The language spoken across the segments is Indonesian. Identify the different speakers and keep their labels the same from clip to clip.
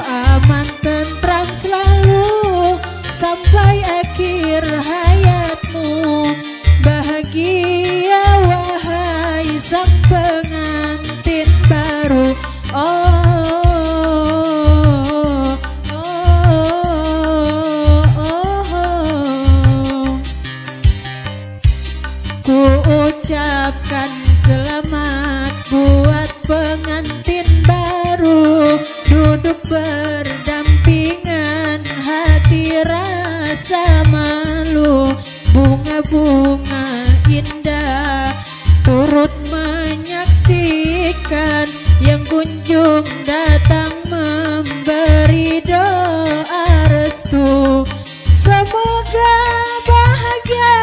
Speaker 1: aman tentram selalu sampai akhir hayatmu. Bahagia wahai sang pengantin baru. Ku ucapkan selamat buat pengantin baru, duduk berdampingan hati rasa malu. Bunga-bunga indah turut menyaksikan yang kunjung datang memberi doa restu. Semoga bahagia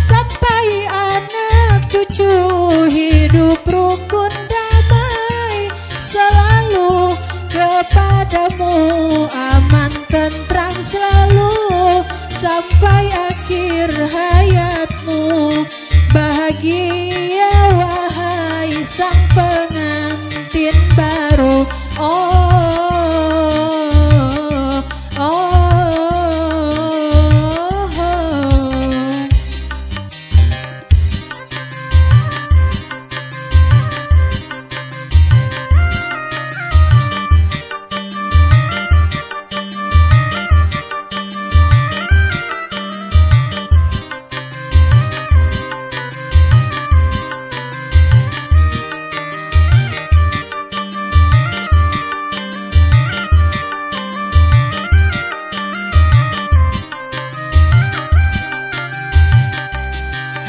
Speaker 1: sampai anak cucu, hidup rukun damai selalu kepadamu, aman tentram selalu sampai akhir hayatmu. Bahagia wahai sang pengantin baru.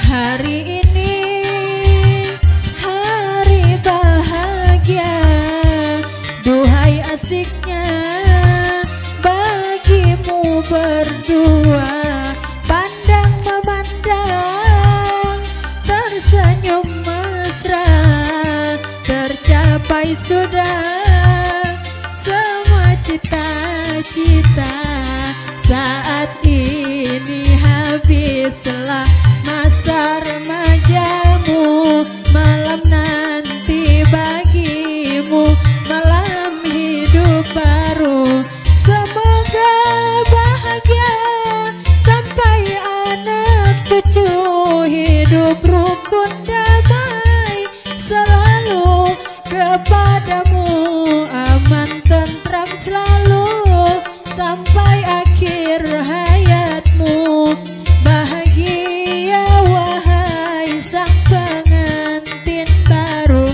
Speaker 1: Hari ini hari bahagia, duhai asiknya bagimu berdua. Pandang memandang tersenyum mesra, tercapai sudah semua cita-cita. Saat ini habislah masa remajamu, malam nanti bagimu malam hidup baru. Semoga bahagia sampai anak cucu, hidup rukun damai selalu kepadamu, aman tentram selalu sampai akhir hayatmu. Bahagia wahai sang pengantin baru.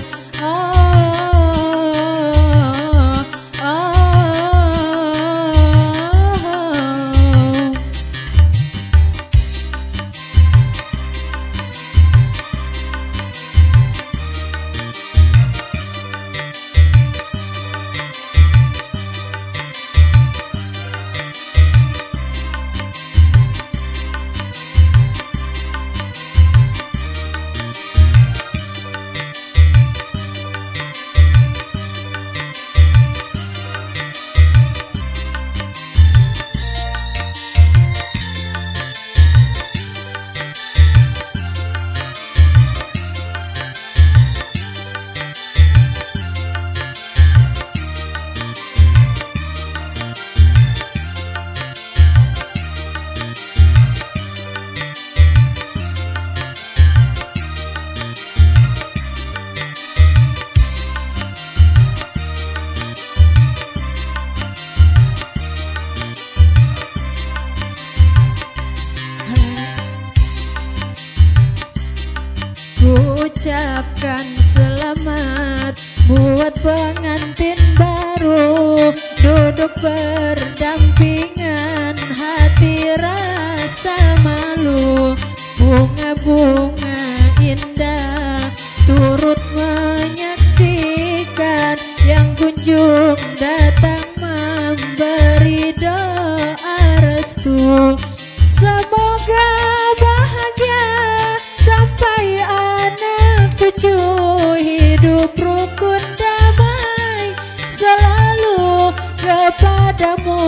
Speaker 1: Ucapkan selamat buat pengantin baru, duduk berdampingan hati rasa malu. Bunga-bunga indah turut menyaksikan yang kunjung datang memberi doa restu. Semoga bahagia sampai anak cucu, hidup rukun damai selalu kepadamu,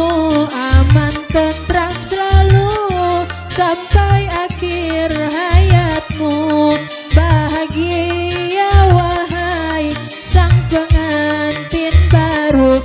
Speaker 1: aman tentram selalu sampai akhir hayatmu. Bahagia wahai sang pengantin baru.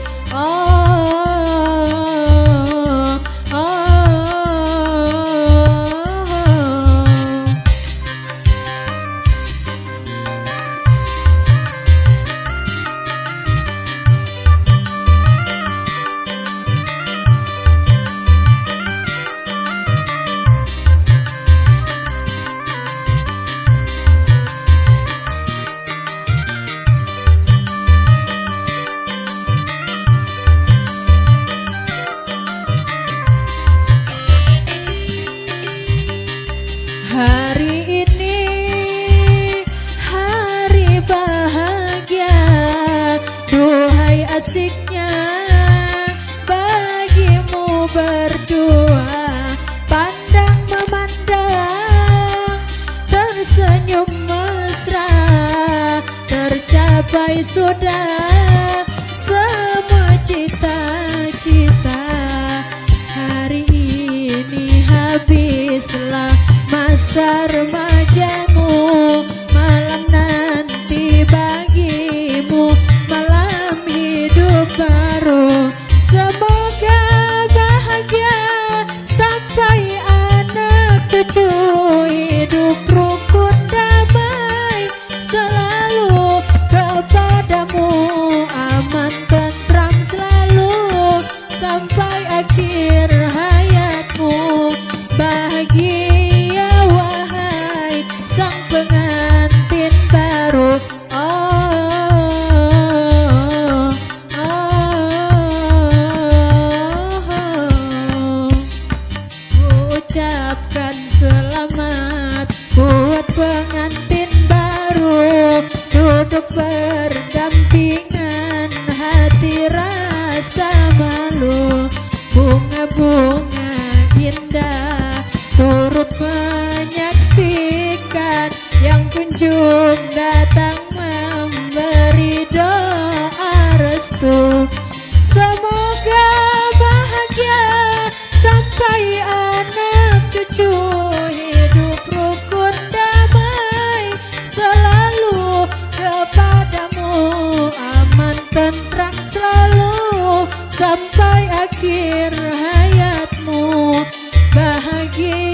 Speaker 1: sampai sudah semua cita-cita. Hari ini habislah masa remajamu, malam nanti bagimu malam hidup baru. Semoga bahagia sampai anak cucu, hidup rukun damai selalu kepadamu, aman tentram selalu sampai akhir hayatmu. Bahagia wahai sang pengantin baru. Ucapkan selamat buat pengantin baru, duduk berdampingan hati rasa malu. Bunga-bunga indah turut menyaksikan yang kunjung datang memberi doa restu. Semoga bahagia sampai anak cucu, hidup rukun damai selalu kepadamu, aman tentram selalu sampai akhir hayatmu. Bahagia